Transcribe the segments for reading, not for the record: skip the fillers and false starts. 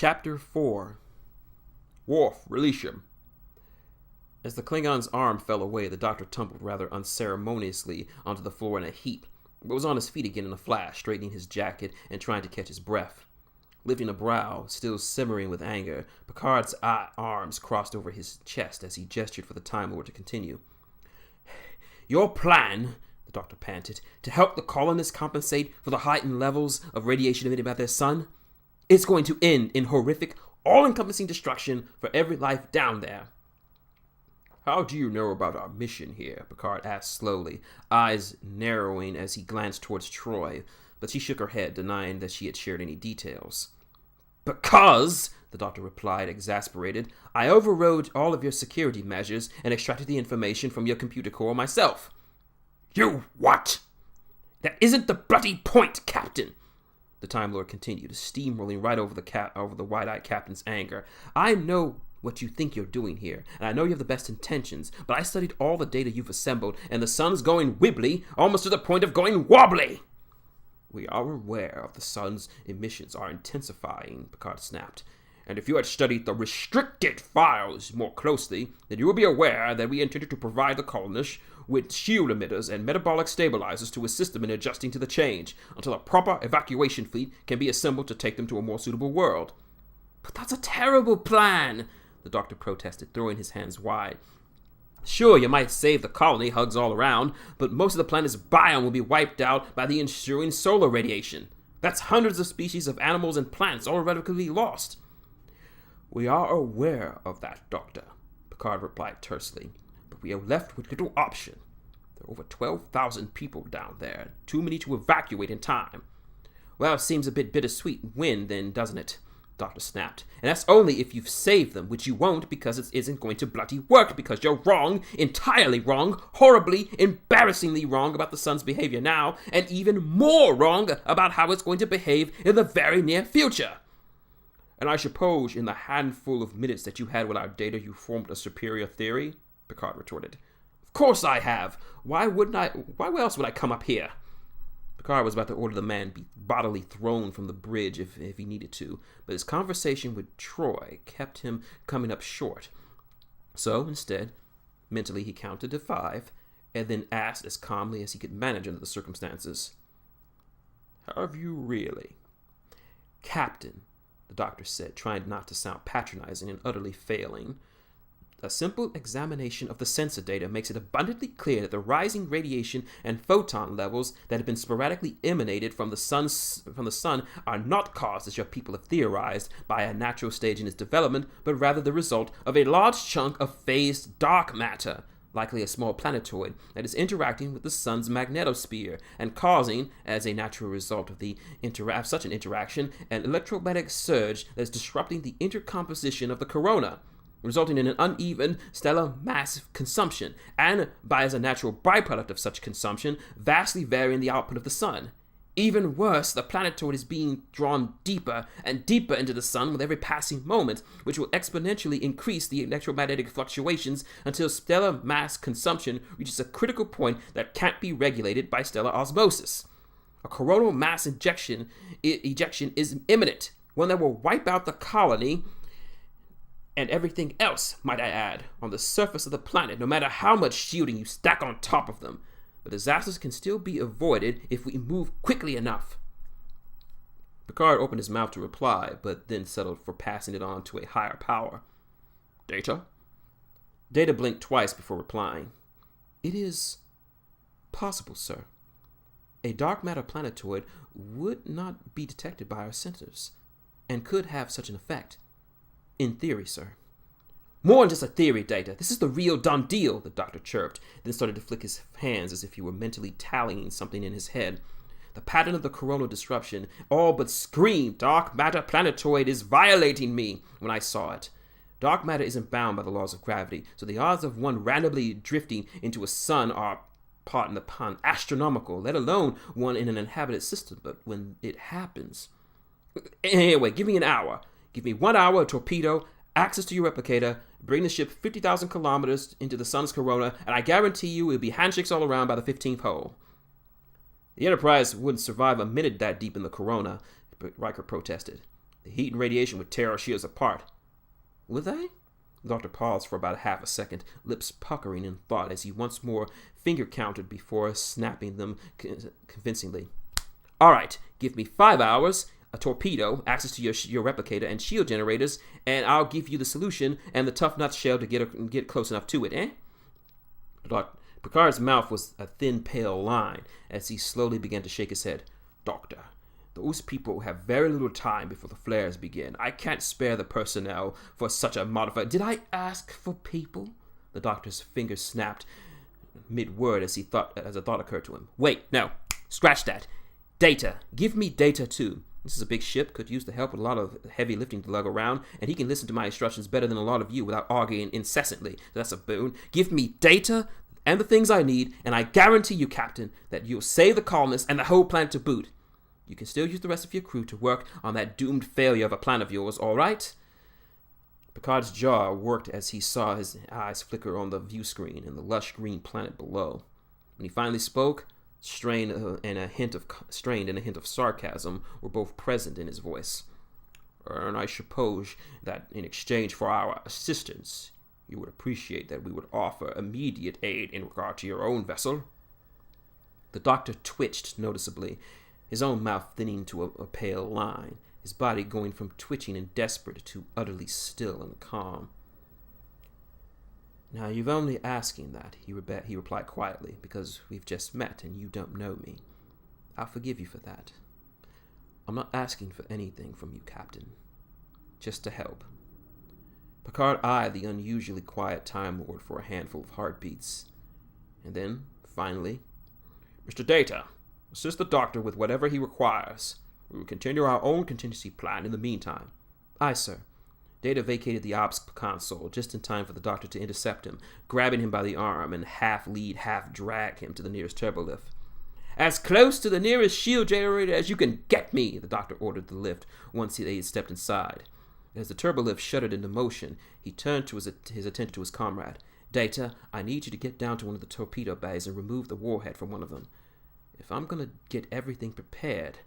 Chapter 4. Worf, release him. As the Klingon's arm fell away, the doctor tumbled rather unceremoniously onto the floor in a heap, but was on his feet again in a flash, straightening his jacket and trying to catch his breath. Lifting a brow, still simmering with anger, Picard's arms crossed over his chest as he gestured for the Time Lord to continue. Your plan, the doctor panted, to help the colonists compensate for the heightened levels of radiation emitted by their sun? It's going to end in horrific, all-encompassing destruction for every life down there. How do you know about our mission here? Picard asked slowly, eyes narrowing as he glanced towards Troy, but she shook her head, denying that she had shared any details. Because, the doctor replied, exasperated, I overrode all of your security measures and extracted the information from your computer core myself. You what? That isn't the bloody point, Captain! The Time Lord continued, steamrolling right over the wide-eyed captain's anger. I know what you think you're doing here, and I know you have the best intentions, but I studied all the data you've assembled, and the sun's going wibbly, almost to the point of going wobbly. We are aware of the sun's emissions are intensifying, Picard snapped. And if you had studied the restricted files more closely, then you would be aware that we intended to provide the colonists with shield emitters and metabolic stabilizers to assist them in adjusting to the change, until a proper evacuation fleet can be assembled to take them to a more suitable world. But that's a terrible plan, the doctor protested, throwing his hands wide. Sure, you might save the colony, hugs all around, but most of the planet's biome will be wiped out by the ensuing solar radiation. That's hundreds of species of animals and plants all irrevocably lost. We are aware of that, Doctor, Picard replied tersely, but we are left with little option. There are over 12,000 people down there, too many to evacuate in time. Well, it seems a bit bittersweet when, then, doesn't it? Doctor snapped. And that's only if you've saved them, which you won't because it isn't going to bloody work, because you're wrong, entirely wrong, horribly, embarrassingly wrong about the sun's behavior now, and even more wrong about how it's going to behave in the very near future. And I suppose in the handful of minutes that you had with our data you formed a superior theory? Picard retorted. Of course I have. Why else would I come up here? Picard was about to order the man be bodily thrown from the bridge if he needed to, but his conversation with Troy kept him coming up short. So, instead, mentally he counted to 5, and then asked as calmly as he could manage under the circumstances. Have you really? Captain, the doctor said, trying not to sound patronizing and utterly failing. A simple examination of the sensor data makes it abundantly clear that the rising radiation and photon levels that have been sporadically emanated from the sun are not caused, as your people have theorized, by a natural stage in its development, but rather the result of a large chunk of phased dark matter, likely a small planetoid, that is interacting with the sun's magnetosphere and causing, as a natural result of such an interaction, an electromagnetic surge that is disrupting the intercomposition of the corona, resulting in an uneven stellar mass consumption, and, as a natural byproduct of such consumption, vastly varying the output of the sun. Even worse, the planetoid is being drawn deeper and deeper into the sun with every passing moment, which will exponentially increase the electromagnetic fluctuations until stellar mass consumption reaches a critical point that can't be regulated by stellar osmosis. A coronal mass ejection is imminent, one that will wipe out the colony and everything else, might I add, on the surface of the planet, no matter how much shielding you stack on top of them. But disasters can still be avoided if we move quickly enough. Picard opened his mouth to reply, but then settled for passing it on to a higher power. Data? Data blinked twice before replying. It is possible, sir. A dark matter planetoid would not be detected by our sensors, and could have such an effect. In theory, sir. More than just a theory, Data. This is the real done deal, the doctor chirped, then started to flick his hands as if he were mentally tallying something in his head. The pattern of the coronal disruption all but screamed, Dark matter planetoid is violating me, when I saw it. Dark matter isn't bound by the laws of gravity, so the odds of one randomly drifting into a sun are, pardon the pun, astronomical, let alone one in an inhabited system. But when it happens... Anyway, give me an hour. Give me 1 hour, a torpedo, access to your replicator, bring the ship 50,000 kilometers into the sun's corona, and I guarantee you it'll be handshakes all around by the 15th hole. The Enterprise wouldn't survive a minute that deep in the corona, but Riker protested. The heat and radiation would tear our shields apart. Would they? The doctor paused for about half a second, lips puckering in thought as he once more finger counted before snapping them convincingly. All right, give me 5 hours, a torpedo, access to your replicator and shield generators, and I'll give you the solution and the tough nut shell to get close enough to it, eh? Picard's mouth was a thin, pale line as he slowly began to shake his head. Doctor, those people have very little time before the flares begin. I can't spare the personnel for such a modified... Did I ask for people? The doctor's fingers snapped mid-word as a thought occurred to him. Wait, no, scratch that. Data. Give me data too. This is a big ship, could use the help with a lot of heavy lifting to lug around, and he can listen to my instructions better than a lot of you without arguing incessantly. That's a boon. Give me data and the things I need, and I guarantee you, Captain, that you'll save the colonists and the whole planet to boot. You can still use the rest of your crew to work on that doomed failure of a plan of yours, all right? Picard's jaw worked as he saw his eyes flicker on the view screen and the lush green planet below. When he finally spoke, strain and a hint of sarcasm were both present in his voice. And I suppose that in exchange for our assistance, you would appreciate that we would offer immediate aid in regard to your own vessel. The doctor twitched noticeably, his own mouth thinning to a pale line, his body going from twitching and desperate to utterly still and calm. Now, you've only asking that, he replied quietly, because we've just met and you don't know me. I'll forgive you for that. I'm not asking for anything from you, Captain. Just to help. Picard eyed the unusually quiet Time Lord for a handful of heartbeats. And then, finally, Mr. Data, assist the Doctor with whatever he requires. We will continue our own contingency plan in the meantime. Aye, sir. Data vacated the ops console just in time for the Doctor to intercept him, grabbing him by the arm and half lead, half drag him to the nearest turbolift. As close to the nearest shield generator as you can get me, the Doctor ordered the lift once they had stepped inside. As the turbolift shuddered into motion, he turned to his attention to his comrade. Data, I need you to get down to one of the torpedo bays and remove the warhead from one of them. If I'm going to get everything prepared,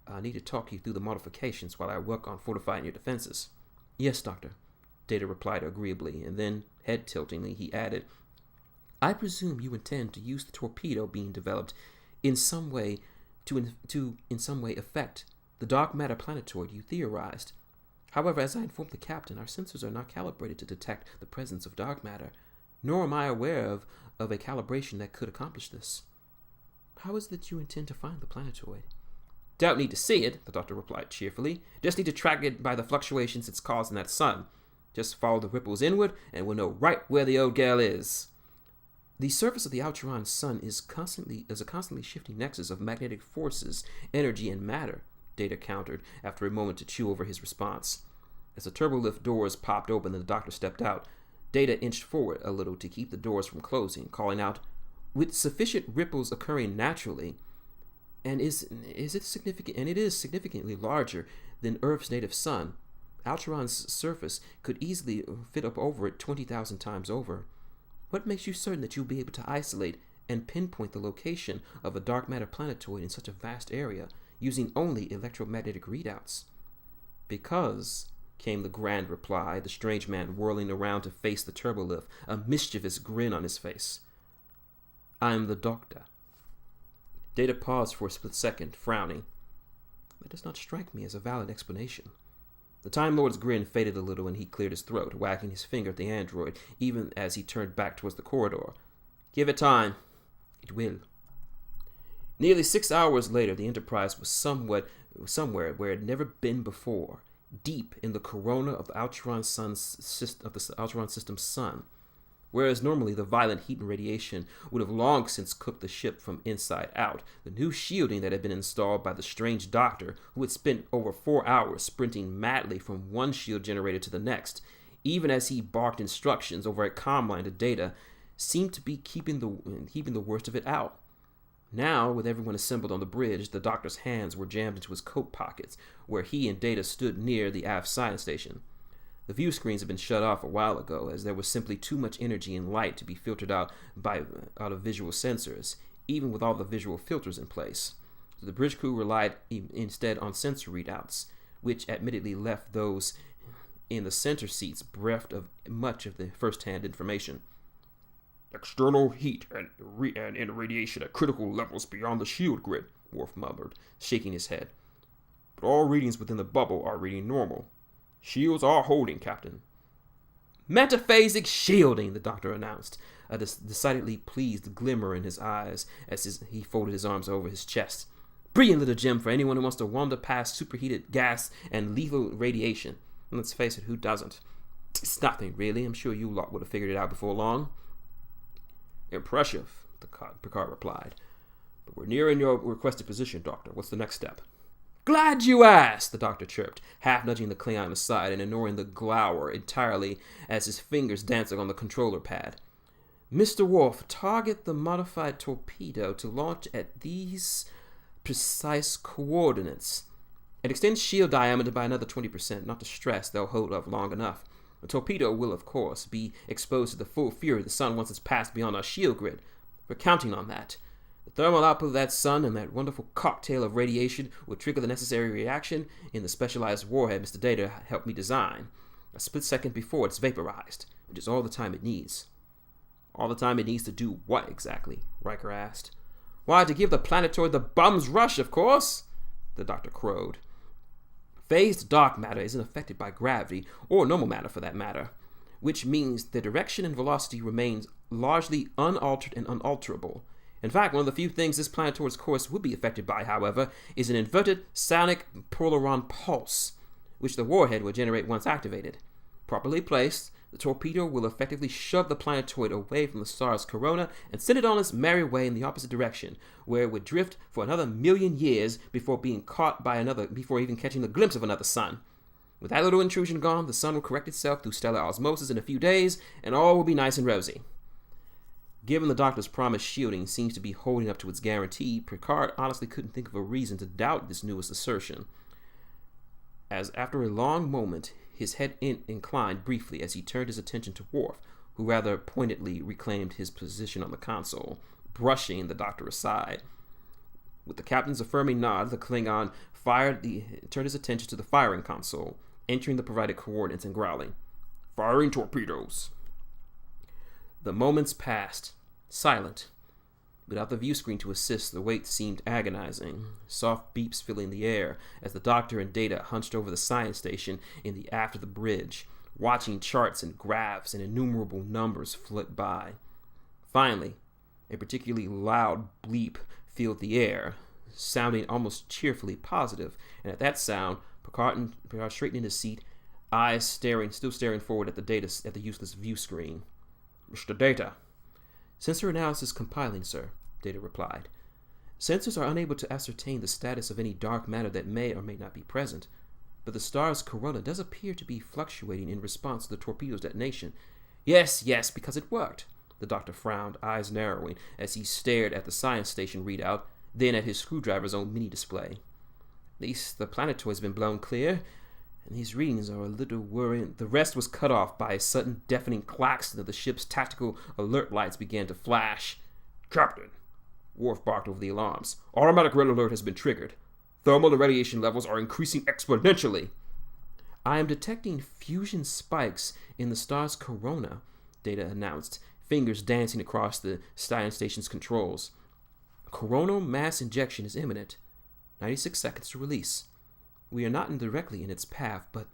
I need to talk you through the modifications while I work on fortifying your defenses. Yes, Doctor, Data replied agreeably, and then, head-tiltingly, he added, I presume you intend to use the torpedo being developed in some way to in some way affect the dark matter planetoid you theorized. However, as I informed the captain, our sensors are not calibrated to detect the presence of dark matter, nor am I aware of a calibration that could accomplish this. How is it that you intend to find the planetoid? Don't need to see it, the Doctor replied cheerfully. Just need to track it by the fluctuations it's causing that sun. Just follow the ripples inward, and we'll know right where the old gal is. The surface of the Alturan sun is a constantly shifting nexus of magnetic forces, energy, and matter, Data countered after a moment to chew over his response. As the turbolift doors popped open and the Doctor stepped out, Data inched forward a little to keep the doors from closing, calling out, with sufficient ripples occurring naturally, and it is significantly larger than Earth's native sun. Alturan's surface could easily fit up over it 20,000 times over. What makes you certain that you'll be able to isolate and pinpoint the location of a dark matter planetoid in such a vast area, using only electromagnetic readouts? Because, came the grand reply, the strange man whirling around to face the turbolift, a mischievous grin on his face. I'm the Doctor. Data paused for a split second, frowning. That does not strike me as a valid explanation. The Time Lord's grin faded a little and he cleared his throat, wagging his finger at the android, even as he turned back towards the corridor. Give it time. It will. Nearly 6 hours later, the Enterprise was somewhere where it had never been before, deep in the corona of the Alturan system's sun. Whereas normally the violent heat and radiation would have long since cooked the ship from inside out, the new shielding that had been installed by the strange Doctor, who had spent over 4 hours sprinting madly from one shield generator to the next, even as he barked instructions over a commline to Data, seemed to be keeping the worst of it out. Now, with everyone assembled on the bridge, the Doctor's hands were jammed into his coat pockets, where he and Data stood near the aft science station. The view screens had been shut off a while ago, as there was simply too much energy and light to be filtered out of visual sensors, even with all the visual filters in place. So the bridge crew relied instead on sensor readouts, which admittedly left those in the center seats bereft of much of the first-hand information. External heat and irradiation at critical levels beyond the shield grid, Worf murmured, shaking his head. But all readings within the bubble are reading normal. Shields are holding, Captain. Metaphasic shielding, the doctor announced, a decidedly pleased glimmer in his eyes as he folded his arms over his chest. Brilliant little gem for anyone who wants to wander past superheated gas and lethal radiation. And let's face it, who doesn't? It's nothing, really. I'm sure you lot would have figured it out before long. Impressive, Picard replied. But we're nearing your requested position, Doctor. What's the next step? Glad you asked, the doctor chirped, half nudging the Klingon aside and ignoring the glower entirely as his fingers danced on the controller pad. Mr. Worf, target the modified torpedo to launch at these precise coordinates. It extends shield diameter by another 20%, not to stress they'll hold up long enough. The torpedo will, of course, be exposed to the full fury of the sun once it's passed beyond our shield grid. We're counting on that. The thermal output of that sun and that wonderful cocktail of radiation will trigger the necessary reaction in the specialized warhead Mr. Data helped me design, a split second before it's vaporized, which is all the time it needs. All the time it needs to do what exactly? Riker asked. Why, to give the planetoid the bum's rush, of course, the doctor crowed. Phased dark matter isn't affected by gravity, or normal matter for that matter, which means the direction and velocity remains largely unaltered and unalterable. In fact, one of the few things this planetoid's course would be affected by, however, is an inverted sonic polaron pulse, which the warhead will generate once activated. Properly placed, the torpedo will effectively shove the planetoid away from the star's corona and send it on its merry way in the opposite direction, where it would drift for another 1,000,000 years before being caught by before even catching a glimpse of another sun. With that little intrusion gone, the sun will correct itself through stellar osmosis in a few days, and all will be nice and rosy. Given the doctor's promised shielding seems to be holding up to its guarantee, Picard honestly couldn't think of a reason to doubt this newest assertion. As after a long moment, his head inclined briefly as he turned his attention to Worf, who rather pointedly reclaimed his position on the console, brushing the doctor aside. With the captain's affirming nod, the Klingon turned his attention to the firing console, entering the provided coordinates and growling, "Firing torpedoes." The moments passed, silent. Without the view screen to assist, the wait seemed agonizing, soft beeps filling the air as the doctor and Data hunched over the science station in the aft of the bridge, watching charts and graphs and innumerable numbers flit by. Finally, a particularly loud bleep filled the air, sounding almost cheerfully positive, and at that sound, Picard straightened in his seat, eyes still staring forward at the useless view screen. "Mr. Data." "Sensor analysis compiling, sir," Data replied. "Sensors are unable to ascertain the status of any dark matter that may or may not be present, but the star's corona does appear to be fluctuating in response to the torpedo's detonation." Yes, because it worked." The doctor frowned, eyes narrowing, as he stared at the science station readout, then at his screwdriver's own mini-display. "At least the planetoid's been blown clear, and these readings are a little worrying." The rest was cut off by a sudden deafening klaxon of the ship's tactical alert lights began to flash. "Captain," Worf barked over the alarms, "automatic red alert has been triggered. Thermal and radiation levels are increasing exponentially." "I am detecting fusion spikes in the star's corona," Data announced, fingers dancing across the science station's controls. "Coronal mass injection is imminent. 96 seconds to release. We are not directly in its path, but,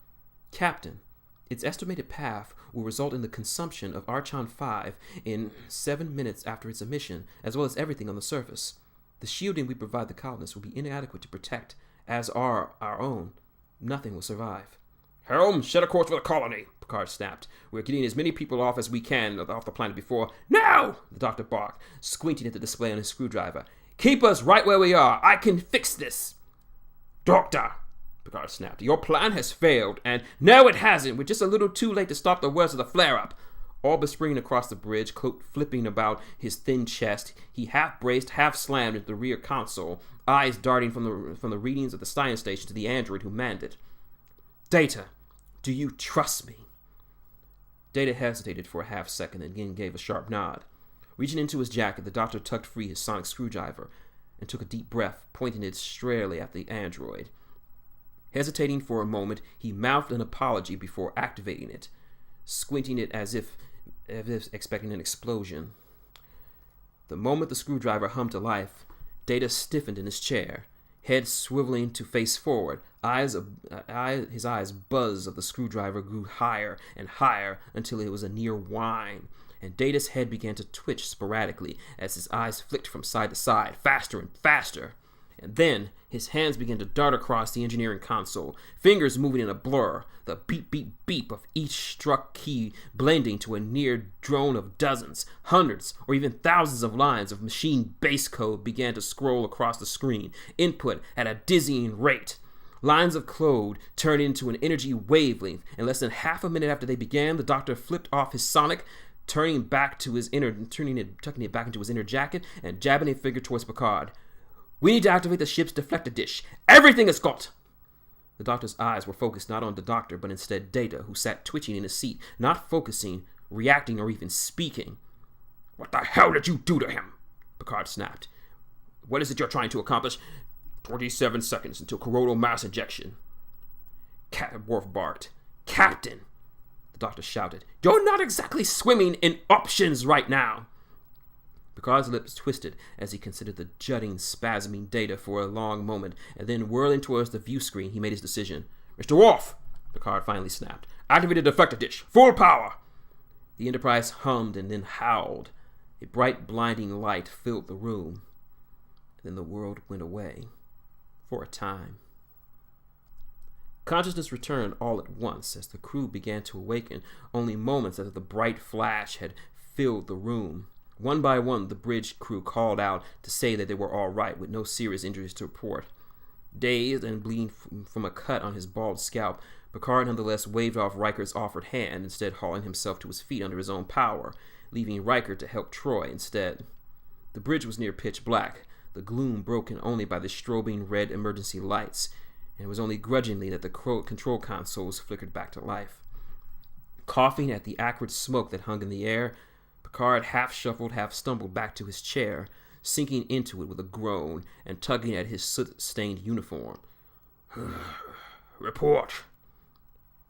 Captain, its estimated path will result in the consumption of Archon 5 in 7 minutes after its emission, as well as everything on the surface. The shielding we provide the colonists will be inadequate to protect, as are our own. Nothing will survive." "Helm, set a course for the colony," Picard snapped. "We're getting as many people off as we can off the planet before—" "No!" the doctor barked, squinting at the display on his screwdriver. "Keep us right where we are. I can fix this." "Doctor!" Picard snapped. "Your plan has failed, and—" "No, it hasn't. We're just a little too late to stop the worst of the flare-up." All but springing across the bridge, cloak flipping about his thin chest, he half braced, half slammed into the rear console, eyes darting from the readings of the science station to the android who manned it. "Data, do you trust me?" Data hesitated for a half second and again gave a sharp nod. Reaching into his jacket, the doctor tucked free his sonic screwdriver and took a deep breath, pointing it squarely at the android. Hesitating for a moment, he mouthed an apology before activating it, squinting it as if expecting an explosion. The moment the screwdriver hummed to life, Data stiffened in his chair, head swiveling to face forward. His eyes buzzed as the screwdriver grew higher and higher until it was a near whine, and Data's head began to twitch sporadically as his eyes flicked from side to side, faster and faster. And then his hands began to dart across the engineering console, fingers moving in a blur, the beep, beep, beep of each struck key blending to a near drone of dozens, hundreds, or even thousands of lines of machine base code began to scroll across the screen, input at a dizzying rate. Lines of code turned into an energy wavelength, and less than half a minute after they began, the doctor flipped off his sonic, tucking it back into his inner jacket, and jabbing a finger towards Picard. "We need to activate the ship's deflector dish. Everything is got!" The doctor's eyes were focused not on the doctor, but instead Data, who sat twitching in his seat, not focusing, reacting, or even speaking. "What the hell did you do to him?" Picard snapped. "What is it you're trying to accomplish?" 27 seconds until coronal mass ejection." Worf barked. "Captain!" The doctor shouted. "You're not exactly swimming in options right now." Picard's lips twisted as he considered the jutting, spasming Data for a long moment, and then whirling towards the view screen, he made his decision. "Mr. Worf!" Picard finally snapped. "Activate the deflector dish. Full power!" The Enterprise hummed and then howled. A bright, blinding light filled the room. Then the world went away. For a time. Consciousness returned all at once as the crew began to awaken, only moments after the bright flash had filled the room. One by one, the bridge crew called out to say that they were all right, with no serious injuries to report. Dazed and bleeding from a cut on his bald scalp, Picard nonetheless waved off Riker's offered hand, instead hauling himself to his feet under his own power, leaving Riker to help Troy instead. The bridge was near pitch black, the gloom broken only by the strobing red emergency lights, and it was only grudgingly that the control consoles flickered back to life. Coughing at the acrid smoke that hung in the air, Picard half shuffled, half stumbled back to his chair, sinking into it with a groan and tugging at his soot-stained uniform. "Report.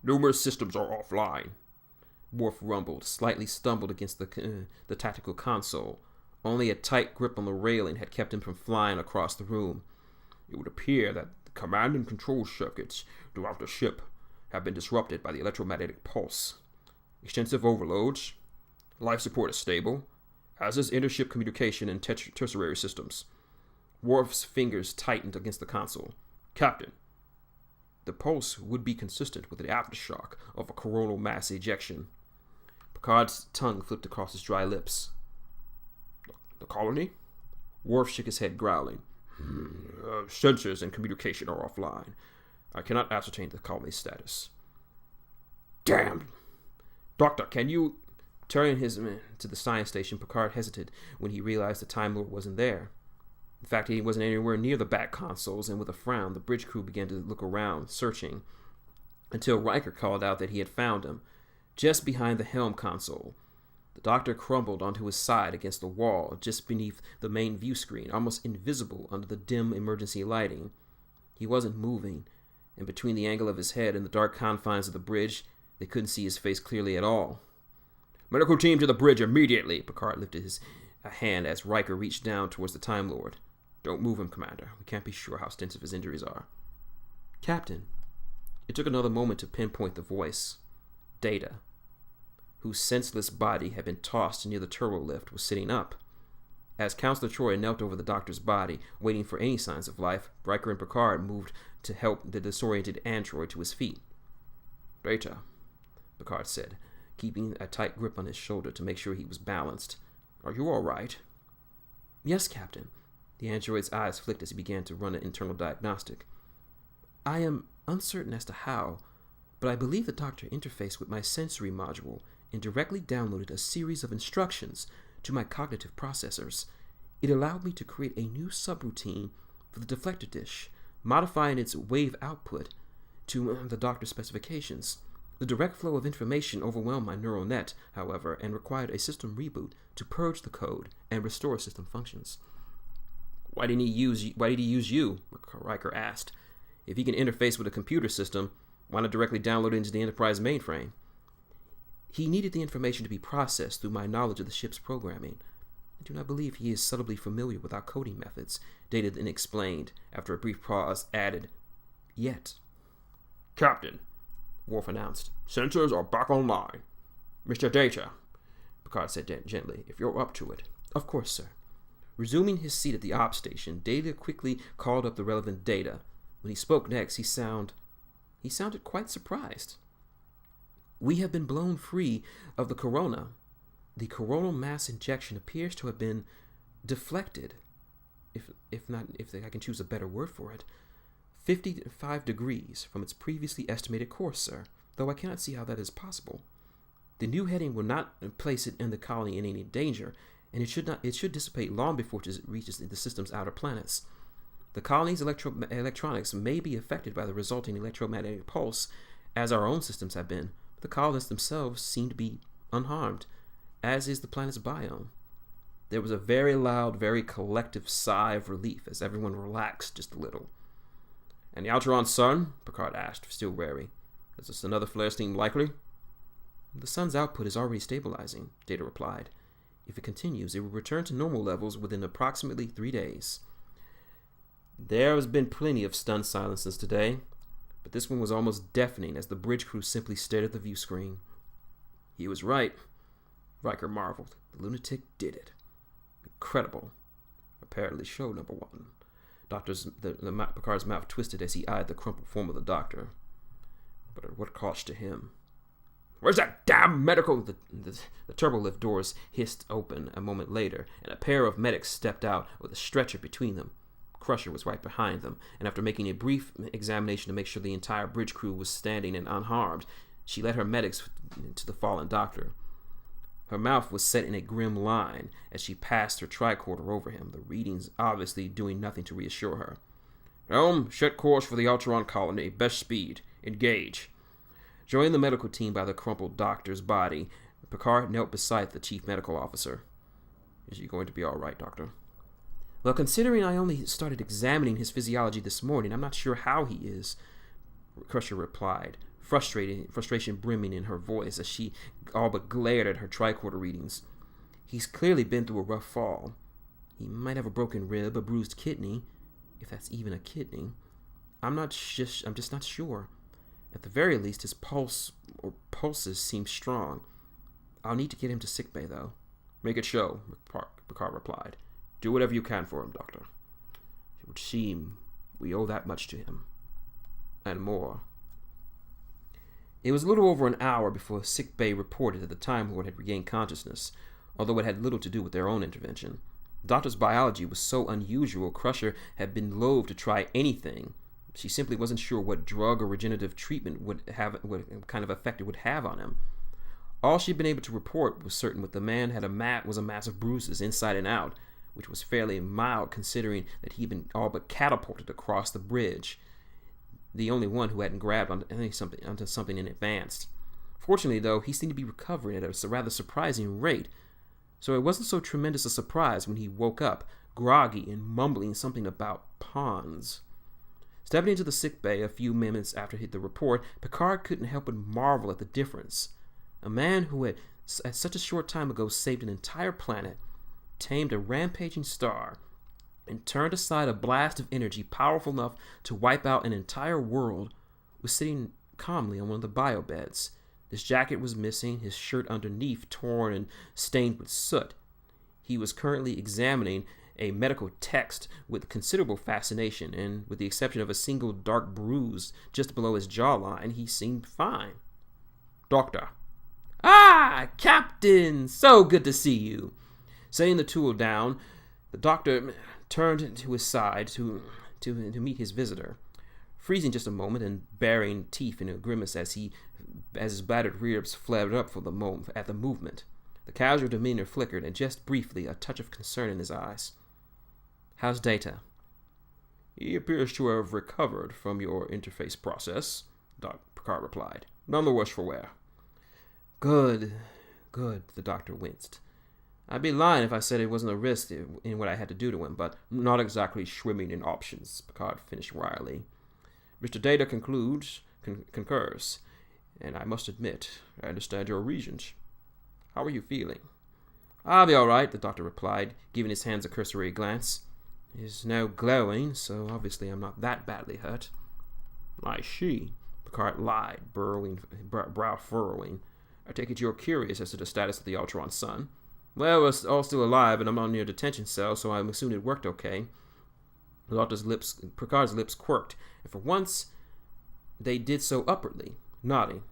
Numerous systems are offline." Worf rumbled, slightly stumbled against the tactical console. Only a tight grip on the railing had kept him from flying across the room. "It would appear that the command and control circuits throughout the ship have been disrupted by the electromagnetic pulse. Extensive overloads. Life support is stable, as is intership communication and tertiary systems." Worf's fingers tightened against the console. "Captain, the pulse would be consistent with the aftershock of a coronal mass ejection." Picard's tongue flipped across his dry lips. "The colony?" Worf shook his head, growling. Sensors and communication are offline. I cannot ascertain the colony's status." "Damn! Doctor, can you..." Turning to the science station, Picard hesitated when he realized the Time Lord wasn't there. In fact, he wasn't anywhere near the back consoles, and with a frown, the bridge crew began to look around, searching, until Riker called out that he had found him, just behind the helm console. The doctor crumbled onto his side against the wall, just beneath the main view screen, almost invisible under the dim emergency lighting. He wasn't moving, and between the angle of his head and the dark confines of the bridge, they couldn't see his face clearly at all. "Medical team to the bridge immediately!" Picard lifted his hand as Riker reached down towards the Time Lord. "Don't move him, Commander. We can't be sure how extensive his injuries are." "Captain." It took another moment to pinpoint the voice. Data, whose senseless body had been tossed near the turbo lift, was sitting up. As Counselor Troy knelt over the doctor's body, waiting for any signs of life, Riker and Picard moved to help the disoriented android to his feet. "Data," Picard said, keeping a tight grip on his shoulder to make sure he was balanced. "Are you all right?" "Yes, Captain." The android's eyes flicked as he began to run an internal diagnostic. "I am uncertain as to how, but I believe the doctor interfaced with my sensory module and directly downloaded a series of instructions to my cognitive processors. It allowed me to create a new subroutine for the deflector dish, modifying its wave output to the doctor's specifications. The direct flow of information overwhelmed my neural net, however, and required a system reboot to purge the code and restore system functions." Why did he use you?" Riker asked. If he can interface with a computer system, why not directly download it into the Enterprise mainframe? He needed the information to be processed through my knowledge of the ship's programming. I do not believe he is subtly familiar with our coding methods, Data then explained. After a brief pause, added, "Yet." "Captain," Worf announced. "sensors are back online." "Mr. Data," Picard said gently, "if you're up to it." "Of course, sir." Resuming his seat at the op station, Data quickly called up the relevant data. When he spoke next, he sounded quite surprised. "We have been blown free of the corona. The coronal mass injection appears to have been deflected, if I can choose a better word for it, 55 degrees from its previously estimated course, sir, though I cannot see how that is possible. The new heading will not place it in the colony in any danger, and it should dissipate long before it reaches the system's outer planets. The colony's electronics may be affected by the resulting electromagnetic pulse, as our own systems have been, but the colonists themselves seem to be unharmed, as is the planet's biome." There was a very loud, very collective sigh of relief as everyone relaxed just a little. "And the Alteron sun?" Picard asked, still wary. "Is this another flare seem likely?" "The sun's output is already stabilizing," Data replied. "If it continues, it will return to normal levels within approximately 3 days." There has been plenty of stunned silences today, but this one was almost deafening as the bridge crew simply stared at the view screen. He was right, Riker marveled. The lunatic did it. Incredible. Apparently show number one. Picard's mouth twisted as he eyed the crumpled form of the doctor. But at what cost to him? "Where's that damn medical?" The turbolift doors hissed open a moment later, and a pair of medics stepped out with a stretcher between them. Crusher was right behind them, and after making a brief examination to make sure the entire bridge crew was standing and unharmed, she led her medics to the fallen doctor. Her mouth was set in a grim line as she passed her tricorder over him, the readings obviously doing nothing to reassure her. "Helm, set course for the Alteron colony. Best speed. Engage." Joining the medical team by the crumpled doctor's body, Picard knelt beside the chief medical officer. "Is he going to be all right, Doctor?" "Well, considering I only started examining his physiology this morning, I'm not sure how he is," Crusher replied, frustration brimming in her voice as she all but glared at her tricorder readings. "He's clearly been through a rough fall. He might have a broken rib, a bruised kidney, if that's even a kidney. I'm just not sure. At the very least, his pulses seem strong. I'll need to get him to sickbay, though." "Make it show," Picard replied. "Do whatever you can for him, Doctor." "It would seem we owe that much to him. And more." It was a little over an hour before sickbay reported that the Time Lord had regained consciousness, although it had little to do with their own intervention. The doctor's biology was so unusual, Crusher had been loath to try anything. She simply wasn't sure what drug or regenerative treatment what kind of effect it would have on him. All she'd been able to report was certain that the man was a mass of bruises inside and out, which was fairly mild considering that he'd been all but catapulted across the bridge, the only one who hadn't grabbed onto something in advance. Fortunately, though, he seemed to be recovering at a rather surprising rate, so it wasn't so tremendous a surprise when he woke up, groggy and mumbling something about pawns. Stepping into the sickbay a few minutes after the report, Picard couldn't help but marvel at the difference. A man who had, at such a short time ago, saved an entire planet, tamed a rampaging star, and turned aside a blast of energy powerful enough to wipe out an entire world, was sitting calmly on one of the biobeds. His jacket was missing, his shirt underneath torn and stained with soot. He was currently examining a medical text with considerable fascination, and with the exception of a single dark bruise just below his jawline, he seemed fine. "Doctor." "Ah, Captain! So good to see you." Setting the tool down, the doctor turned to his side to meet his visitor, freezing just a moment and baring teeth in a grimace as his battered ribs flared up for the moment at the movement. The casual demeanor flickered, and just briefly a touch of concern in his eyes. "How's Data?" "He appears to have recovered from your interface process," Picard replied. "None the worse for wear." Good, the doctor winced. "I'd be lying if I said it wasn't a risk in what I had to do to him, but..." "Not exactly swimming in options," Picard finished wryly. Mr. Data concurs, and I must admit, I understand your reasons. How are you feeling? I'll be all right, the doctor replied, giving his hands a cursory glance. He's now glowing, so obviously I'm not that badly hurt. I see, Picard lied, brow furrowing. I take it you're curious as to the status of the Ultron son. Well, we're all still alive, and I'm not near a detention cell, so I'm assuming it worked okay. Picard's lips quirked, and for once, they did so upwardly, nodding.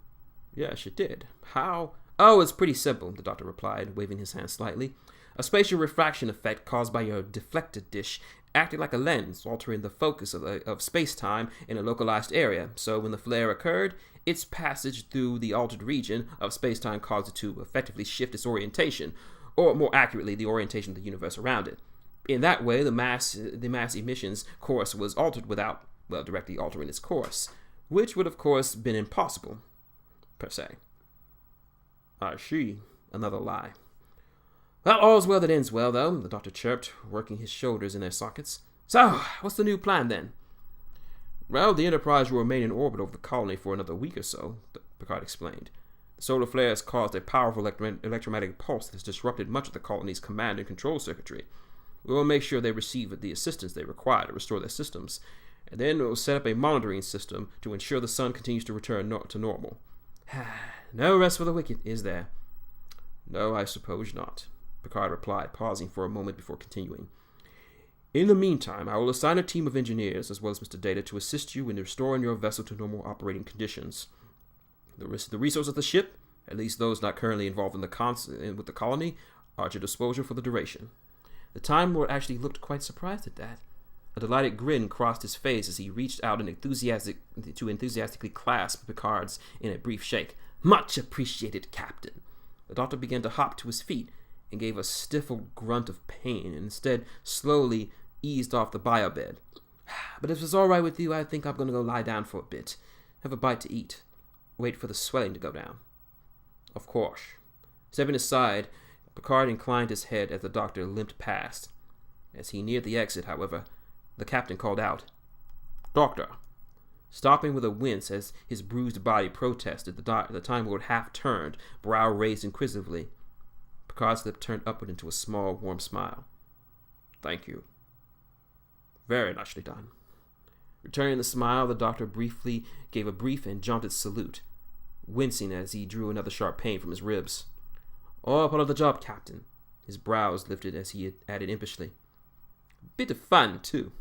Yes, it did. How? Oh, it's pretty simple, the doctor replied, waving his hand slightly. A spatial refraction effect caused by your deflected dish acted like a lens, altering the focus of space-time in a localized area. So when the flare occurred, its passage through the altered region of space-time caused it to effectively shift its orientation, or more accurately, the orientation of the universe around it. In that way, the mass emissions course was altered without, directly altering its course, which would, of course, been impossible, per se. I see. Another lie. Well, all's well that ends well, though, the doctor chirped, working his shoulders in their sockets. So, what's the new plan, then? Well, the Enterprise will remain in orbit over the colony for another week or so, Picard explained. The solar flare has caused a powerful electromagnetic pulse that has disrupted much of the colony's command and control circuitry. We will make sure they receive the assistance they require to restore their systems, and then we will set up a monitoring system to ensure the sun continues to return to normal. No rest for the wicked, is there? No, I suppose not, Picard replied, pausing for a moment before continuing. In the meantime, I will assign a team of engineers, as well as Mr. Data, to assist you in restoring your vessel to normal operating conditions. The resources of the ship, at least those not currently involved with the colony, are at your disposal for the duration. The Time Lord actually looked quite surprised at that. A delighted grin crossed his face as he reached out and enthusiastically clasped Picard's in a brief shake. Much appreciated, Captain. The doctor began to hop to his feet and gave a stifled grunt of pain, and instead slowly eased off the biobed. But if it's all right with you, I think I'm going to go lie down for a bit. Have a bite to eat. Wait for the swelling to go down. Of course. Stepping aside, Picard inclined his head as the doctor limped past. As he neared the exit, however, the captain called out, Doctor. Stopping with a wince as his bruised body protested, the Time Lord half turned, brow raised inquisitively. Picard's lip turned upward into a small, warm smile. Thank you. Very nicely done. Returning the smile, the doctor briefly gave a brief and jaunted salute, wincing as he drew another sharp pain from his ribs. All part of the job, Captain. His brows lifted as he added impishly. Bit of fun, too.